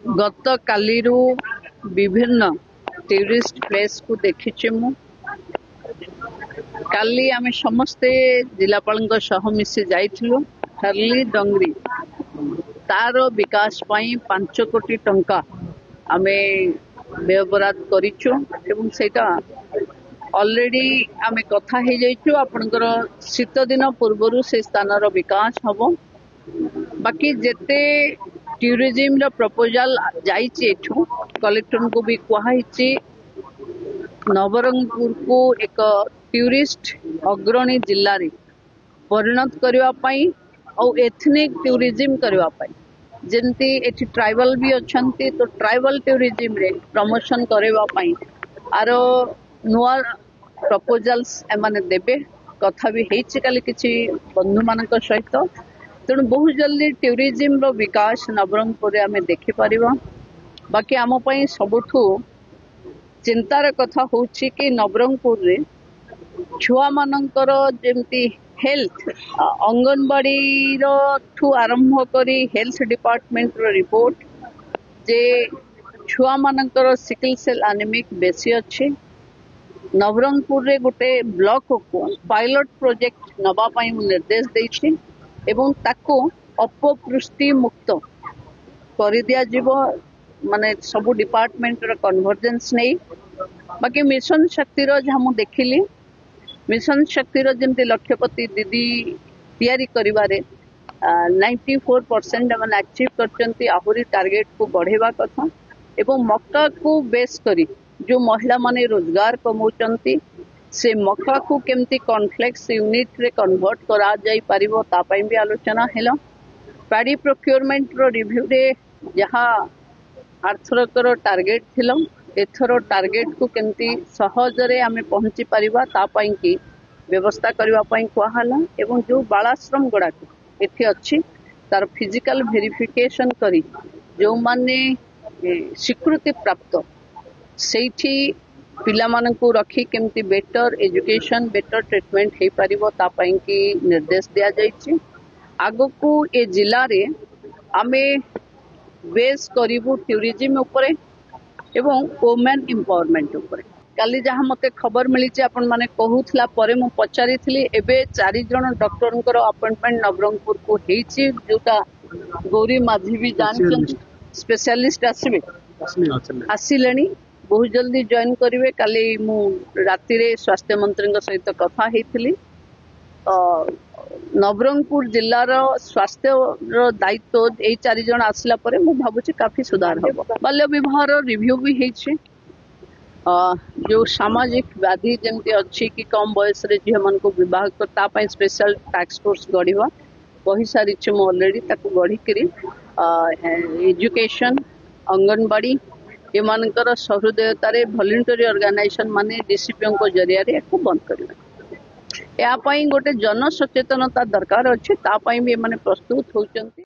गत कालीरू विभिन्न tourist place को देखिचे मु काली आमे समस्ते जिलापाल सह मिसी जाइथिलु हरली डंगरी तार विकास पाई 5 कोटी टंका आमे व्यवहार करिछु एवं सेटा ऑलरेडी आमे कथा हे जाइछु आपनकर शीत दिन पूर्वरु से स्थानर विकास हबो बाकी जेते टूरिज्म रो प्रपोजल जाइछि एठू कलेक्टर को भी कहैछि नवरंगपुर को एक टूरिस्ट अग्रणी जिल्ला रे परिणत करबा पई और एथनिक टूरिज्म करबा पई जेंती एठी ट्राइबल भी अछंती तो ट्राइबल टूरिज्म रे प्रमोशन करबा पई आरो नुआ प्रपोजल्स एमाने देबे कथा भी हेछि काली किछि बंधु मानक सहित तेणु बहुत जल्दी टूरिज्म रो विकास नवरंगपुर आम देखि परिबा बाकी आम पई सबुठु चिंतार कथा होछि कि नवरंगपुर रे छुआ मानकर जेमती हेल्थ अंगनवाड़ी रो ठू आरंभ करी हेल्थ डिपार्टमेंट रो रिपोर्ट जे छुआ मानकर सिकल सेल एनीमिक बेसी अछि नवरंगपुर रे गोटे ब्लॉक को पायलट प्रोजेक्ट नबा पई निर्देश देछि एवं ताको अपपुष्टि मुक्त कर दिया जीवो माने सबु डिपार्टमेंट रो कन्वर्जेंस नहीं बाकी मिशन शक्ति रो जहाँ देखिली मिशन शक्ति रो जमती लक्ष्यपति दीदी तैयारी करिवारे 94% मैंने अचीव करचंती आहुरी टार्गेट को बढ़ेवा कथा एवं मक्का को बेस करी जो महिला माने रोजगार कमाउचंती से मक्का को केमती कॉन्फ्लेक्स यूनिट रे कन्वर्ट करा जाई परिबो ता पई भी आलोचना हेला पैडी प्रोक्योरमेंट रो रिव्यू रे जहाँ आर्थरकर टार्गेट थिलो एथरो टार्गेट को केमती सहज रे आमे पहुंची परिबा ता पई की व्यवस्था करबा पई कहला एवं जो बालाश्रम गुडा एथि अछि तार फिजिकल वेरिफिकेशन करी जो माने स्वीकृति प्राप्त सेठी पिला मानकु रखी केमती बेटर एजुकेशन बेटर ट्रीटमेंट हे परिबो ता पई की निर्देश दिया जाइछि आगो को ए जिल्ला रे आमे बेस करिवु टूरिज्म ऊपर एवं वुमेन एम्पावरमेंट ऊपर काली जहाँ मते खबर मिली आपण माने कहूथला परे मु पचारी थिली एबे 4 जण डॉक्टरनकर अपॉइंटमेंट नवरंगपुर को हेछि जोटा गौरी माझी भी जानछन स्पेशलिस्ट आसिलेनी बहुत जल्दी जॉइन करिवे काली मु राति रे स्वास्थ्य मंत्री सहित कथा हेथिली नवरंगपुर जिल्लार स्वास्थ्य दायित्व ए 4 जण आसला परे मु भाबुची काफी सुधार होबो बाल्य विवाह रिव्यू भी हेछि जो सामाजिक व्याधि जमती अच्छी कि कम बयस रे झियो मन को विवाह करता पई स्पेशल टास्क फोर्स गढ़िवा कही सारी मु ऑलरेडी ताको गढ़ी करी एजुकेशन अंगनवाड़ी एमानकर सहृदयतारे वॉलंटरी ऑर्गेनाइजेशन माने डीसीपीओ को जरिया रे को बंद करबे या पई गोटे जन सचेतनता दरकार अछि ता पई भी माने प्रस्तुत होचंती।